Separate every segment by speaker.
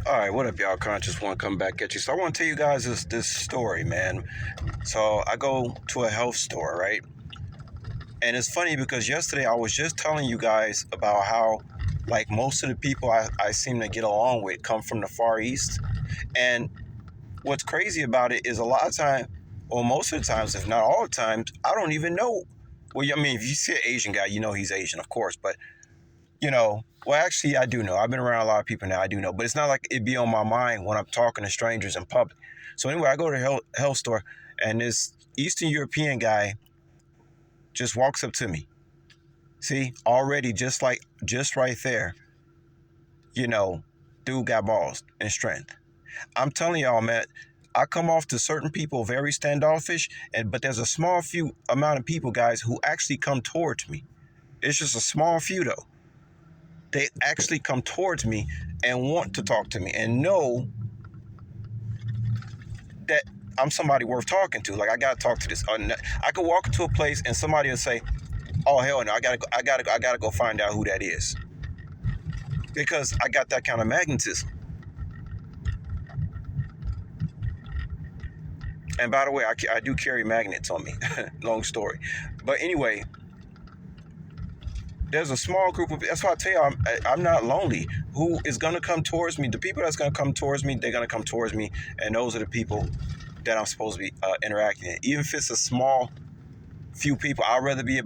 Speaker 1: All right, what up, y'all? Conscious One come back at you. So I want to tell you guys this story, man. So I go to a health store, right? And it's funny because yesterday I was just telling you guys about how, like, most of the people I seem to get along with come from the Far East. And what's crazy about it is a lot of time, or most of the times, if not all the times, I don't even know. Well, I mean, if you see an Asian guy, you know he's Asian, of course. But well, actually, I do know. I've been around a lot of people now. I do know, but it's not like it be on my mind when I'm talking to strangers in public. So anyway, I go to the health store, and this Eastern European guy just walks up to me. See, already just right there, you know, dude got balls and strength. I'm telling y'all, man. I come off to certain people very standoffish, but there's a small few amount of people, guys, who actually come towards me. It's just a small few though. They actually come towards me and want to talk to me and know that I'm somebody worth talking to. Like, I gotta talk to this. I could walk into a place and somebody will say, "Oh hell no, I gotta go find out who that is," because I got that kind of magnetism. And by the way, I do carry magnets on me. Long story, but anyway. There's a small group of, that's why I tell you, I'm not lonely. Who is going to come towards me? The people that's going to come towards me, they're going to come towards me. And those are the people that I'm supposed to be interacting with. Even if it's a small few people, I'd rather be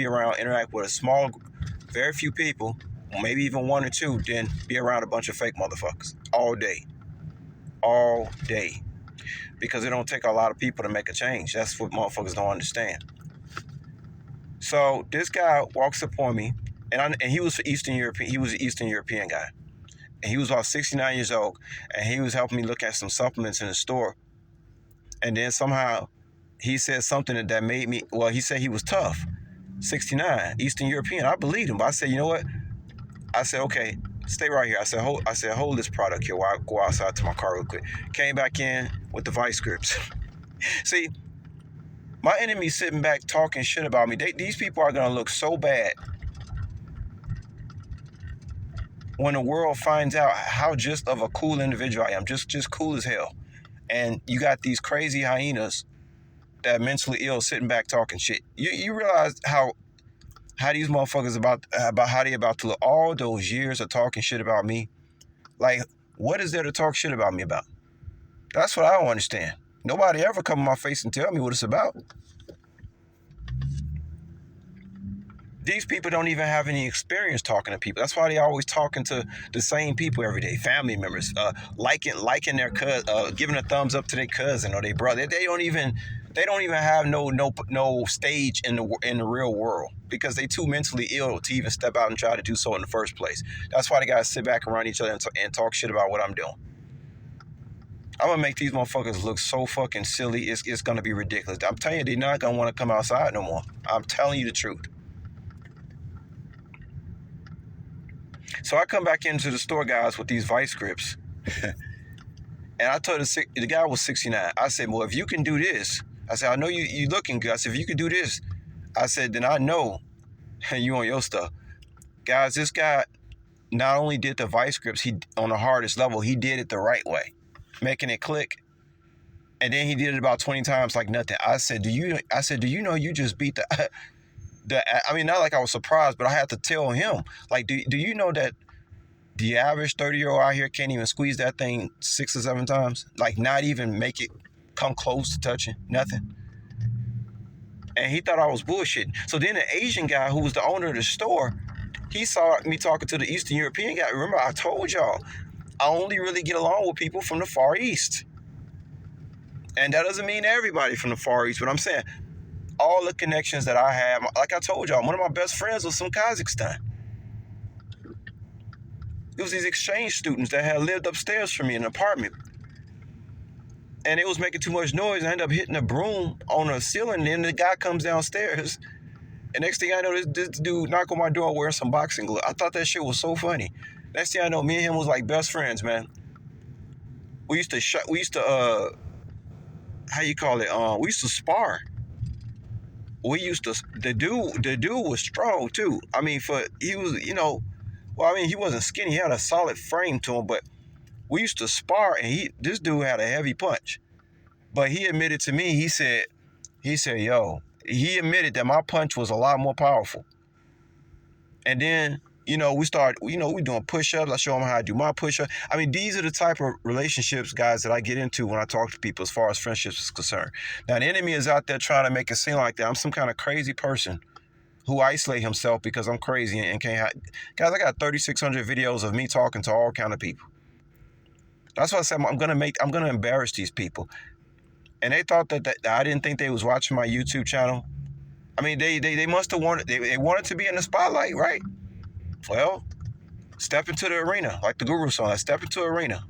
Speaker 1: around, interact with a small, very few people, maybe even one or two, than be around a bunch of fake motherfuckers all day. All day. Because it don't take a lot of people to make a change. That's what motherfuckers don't understand. So this guy walks up on me, and he was Eastern European. He was an Eastern European guy, and he was about 69 years old, and he was helping me look at some supplements in the store. And then somehow he said something that made me. Well, he said he was tough, 69, Eastern European. I believed him, but I said, you know what? I said, okay, stay right here. I said, hold this product here while I go outside to my car real quick. Came back in with the vice grips. See. My enemy's sitting back talking shit about me. These people are going to look so bad when the world finds out how just of a cool individual I am. Just cool as hell. And you got these crazy hyenas that are mentally ill sitting back talking shit. You realize how these motherfuckers about how they about to look all those years of talking shit about me? Like, what is there to talk shit about me about? That's what I don't understand. Nobody ever come in my face and tell me what it's about. These people don't even have any experience talking to people. That's why they always talking to the same people every day. Family members, liking their cousin, giving a thumbs up to their cousin or their brother. They don't even have no stage in the real world because they too mentally ill to even step out and try to do so in the first place. That's why they gotta sit back around each other and talk shit about what I'm doing. I'm gonna make these motherfuckers look so fucking silly. It's gonna be ridiculous. I'm telling you, they're not gonna want to come outside no more. I'm telling you the truth. So I come back into the store, guys, with these vice grips. And I told the guy was 69. I said, well, if you can do this, I said, I know you looking good. I said, if you can do this, I said, then I know you on your stuff. Guys, this guy not only did the vice grips on the hardest level, he did it the right way, making it click. And then he did it about 20 times like nothing. I said, do you know you just beat I mean, not like I was surprised, but I had to tell him, like, do you know that the average 30-year-old out here can't even squeeze that thing 6 or 7 times? Like, not even make it come close to touching, nothing. And he thought I was bullshitting. So then the Asian guy who was the owner of the store, he saw me talking to the Eastern European guy. Remember, I told y'all, I only really get along with people from the Far East. And that doesn't mean everybody from the Far East, but I'm saying all the connections that I have, like I told y'all, one of my best friends was from Kazakhstan. It was these exchange students that had lived upstairs from me in an apartment. And it was making too much noise. I ended up hitting a broom on a ceiling, and then the guy comes downstairs. And next thing I know, this dude knocked on my door wearing some boxing gloves. I thought that shit was so funny. Next thing I know, me and him was like best friends, man. We used to how you call it? We used to spar. The dude was strong too. I mean, he was, Well, I mean, he wasn't skinny. He had a solid frame to him, but we used to spar, and this dude had a heavy punch. But he admitted to me, he said, yo, he admitted that my punch was a lot more powerful. And then, we started, we doing push-ups. I show him how I do my push-ups. I mean, these are the type of relationships, guys, that I get into when I talk to people as far as friendships is concerned. Now, the enemy is out there trying to make it seem like that I'm some kind of crazy person who isolate himself because I'm crazy and can't have... Guys, I got 3,600 videos of me talking to all kind of people. That's why I said I'm gonna embarrass these people. And they thought that I didn't think they was watching my YouTube channel. I mean, they must have wanted, they wanted to be in the spotlight, right? Well, step into the arena, like the Guru song. Step into the arena.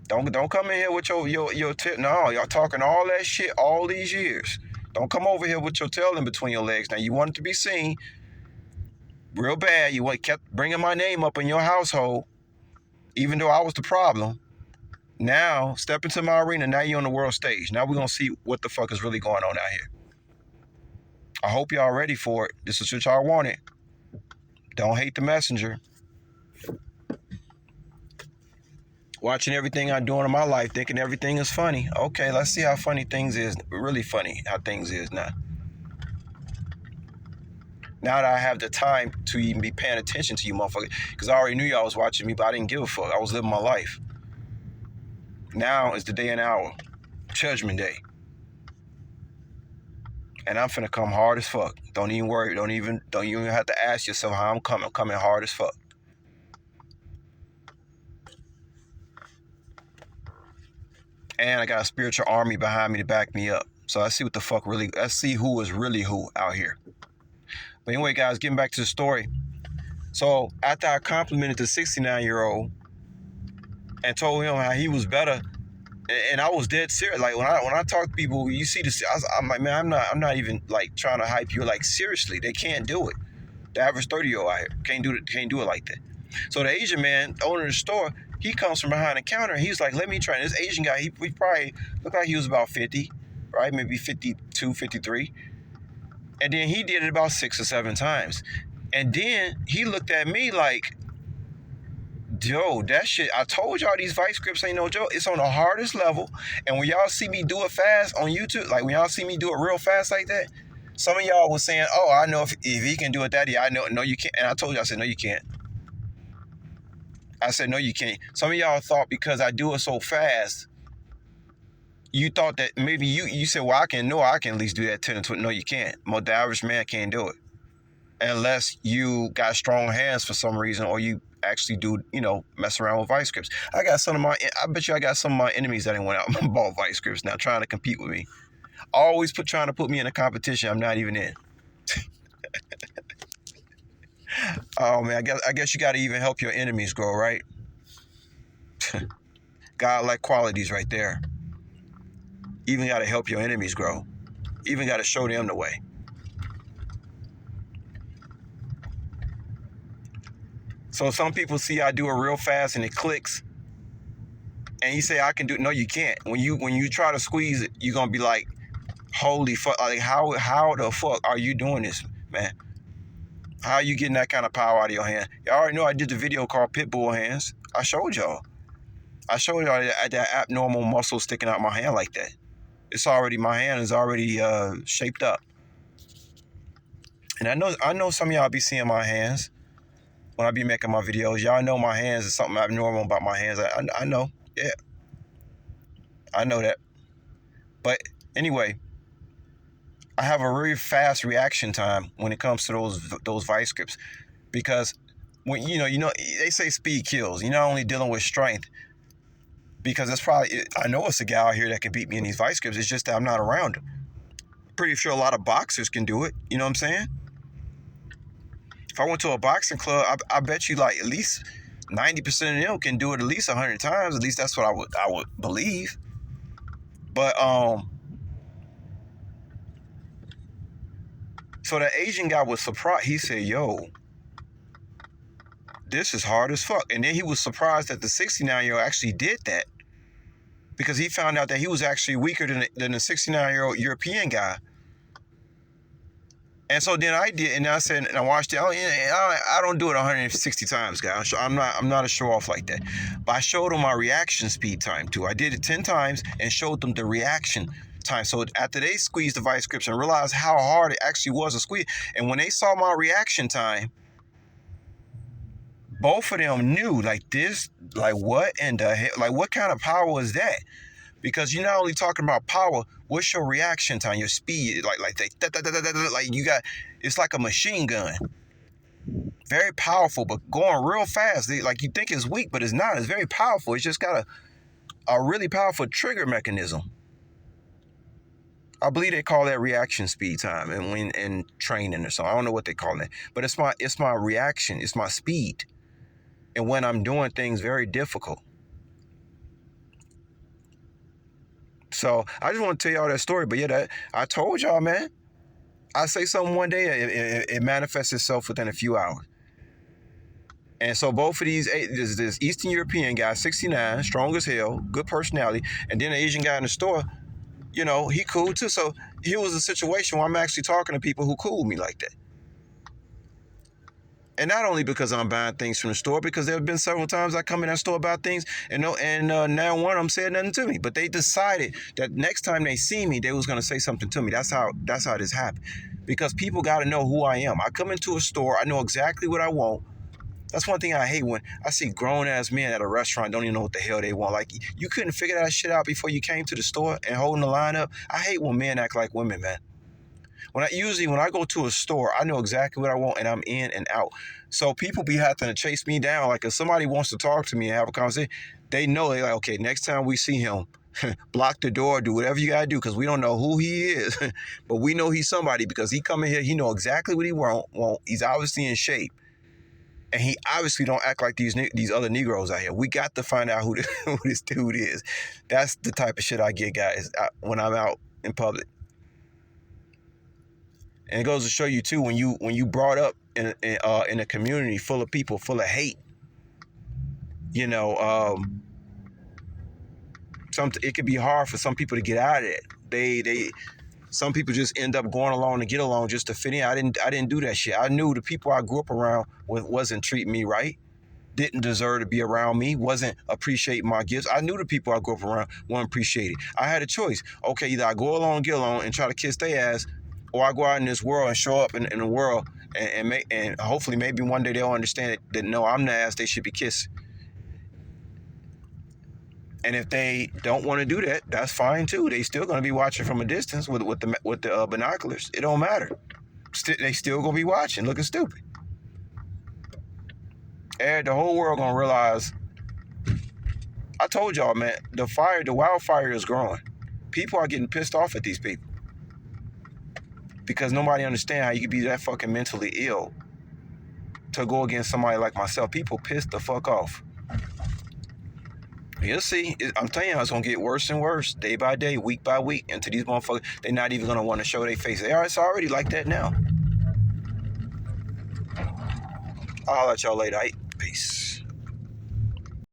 Speaker 1: Don't come in here with your tip. No, y'all talking all that shit all these years. Don't come over here with your tail in between your legs. Now, you wanted to be seen real bad. You kept bringing my name up in your household, even though I was the problem. Now, step into my arena. Now you're on the world stage. Now we're going to see what the fuck is really going on out here. I hope y'all ready for it. This is what y'all wanted. Don't hate the messenger. Watching everything I'm doing in my life, thinking everything is funny. Okay, let's see how funny things is. Really funny how things is now. Now that I have the time to even be paying attention to you motherfuckers, because I already knew y'all was watching me, but I didn't give a fuck. I was living my life. Now is the day and hour. Judgment Day. And I'm finna come hard as fuck. Don't even worry. Don't even have to ask yourself how I'm coming. I'm coming hard as fuck. And I got a spiritual army behind me to back me up. So let's see what the fuck really, let's see who is really who out here. But anyway, guys, getting back to the story. So after I complimented the 69-year-old and told him how he was better, and I was dead serious. Like when I talk to people, you see this, I'm like, man, I'm not even like trying to hype you. Like seriously, they can't do it. The average 30-year-old out here can't do it like that. So the Asian man, the owner of the store, he comes from behind the counter and he's like, let me try. And this Asian guy, he probably looked like he was about 50, right? Maybe 52, 53. And then he did it about 6 or 7 times. And then he looked at me like, yo, that shit, I told y'all these vice grips ain't no joke. It's on the hardest level. And when y'all see me do it fast on YouTube, like when y'all see me do it real fast like that, some of y'all was saying, oh, I know if he can do it that, I know, no, you can't. And I told you, I said, no, you can't. I said, no, you can't. Some of y'all thought because I do it so fast, you thought that maybe you said, well, I can at least do that 10 or 20. No, you can't. The average man can't do it. Unless you got strong hands for some reason, or you actually do, mess around with vice grips. I bet you I got some of my enemies that ain't went out and bought vice grips now trying to compete with me. Always trying to put me in a competition I'm not even in. Oh man, I guess you got to even help your enemies grow, right? God-like qualities right there. Even got to help your enemies grow. Even got to show them the way. So some people see I do it real fast and it clicks, and you say I can do it. No, you can't. When you try to squeeze it, you're gonna be like, holy fuck! Like how the fuck are you doing this, man? How are you getting that kind of power out of your hand? Y'all already know I did the video called Pitbull Hands. I showed y'all that abnormal muscle sticking out my hand like that. It's already, my hand is already shaped up. And I know some of y'all be seeing my hands when I be making my videos. Y'all know my hands is something abnormal about my hands. I know. Yeah. I know that. But anyway, I have a very fast reaction time when it comes to those vice grips, because when they say speed kills. You're not only dealing with strength, because I know it's a guy out here that can beat me in these vice grips. It's just that I'm not around him. Pretty sure a lot of boxers can do it. You know what I'm saying? If I went to a boxing club, I bet you like at least 90% of them can do it at least 100 times. At least that's what I would believe. But so the Asian guy was surprised. He said, yo, this is hard as fuck. And then he was surprised that the 69-year-old actually did that, because he found out that he was actually weaker than the 69-year-old European guy. And so then I did, and I said, and I watched it. I don't do it 160 times, guys. I'm not a show off like that. But I showed them my reaction speed time too. I did it 10 times and showed them the reaction time. So after they squeezed the vice grips and realized how hard it actually was to squeeze, and when they saw my reaction time, both of them knew like this, like what in the hell, like what kind of power is that? Because you're not only talking about power, what's your reaction time, your speed, like you got, it's like a machine gun, very powerful, but going real fast. Like you think it's weak, but it's not. It's very powerful. It's just got a really powerful trigger mechanism. I believe they call that reaction speed time, and when in training or something, I don't know what they call it, but it's my reaction, it's my speed, and when I'm doing things very difficult. So I just want to tell y'all that story. But yeah, that I told y'all, man. I say something one day, it manifests itself within a few hours. And so both of these, this Eastern European guy, 69, strong as hell, good personality, and then the Asian guy in the store, he cool too. So here was a situation where I'm actually talking to people who cool me like that. And not only because I'm buying things from the store, because there have been several times I come in that store about things, and now one of them said nothing to me. But they decided that next time they see me, they was gonna say something to me. That's how this happened. Because people got to know who I am. I come into a store, I know exactly what I want. That's one thing I hate, when I see grown ass men at a restaurant don't even know what the hell they want. Like, you couldn't figure that shit out before you came to the store and holding the line up. I hate when men act like women, man. When I go to a store, I know exactly what I want, and I'm in and out. So people be having to chase me down. Like, if somebody wants to talk to me and have a conversation, they know, they're like, okay, next time we see him, block the door, do whatever you gotta do, because we don't know who he is. But we know he's somebody, because he come in here, he know exactly what he want. He's obviously in shape. And he obviously don't act like these other Negroes out here. We got to find out who this dude is. That's the type of shit I get, guys, when I'm out in public. And it goes to show you too, when you brought up in a community full of people full of hate, it could be hard for some people to get out of it. Some people just end up going along to get along just to fit in. I didn't do that shit. I knew the people I grew up around wasn't treating me right, didn't deserve to be around me, wasn't appreciating my gifts. I knew the people I grew up around weren't appreciated. I had a choice. Okay, either I go along, get along, and try to kiss their ass, or I go out in this world and show up in the world and hopefully maybe one day they'll understand that no, I'm the ass they should be kissing. And if they don't want to do that, that's fine too. They still going to be watching from a distance with the binoculars. It don't matter. They still going to be watching, looking stupid. And the whole world going to realize. I told y'all, man, the wildfire is growing. People are getting pissed off at these people, because nobody understands how you can be that fucking mentally ill to go against somebody like myself. People pissed the fuck off. You'll see. I'm telling you, it's going to get worse and worse, day by day, week by week, until these motherfuckers, they're not even going to want to show their face. It's already like that now. I'll let y'all later.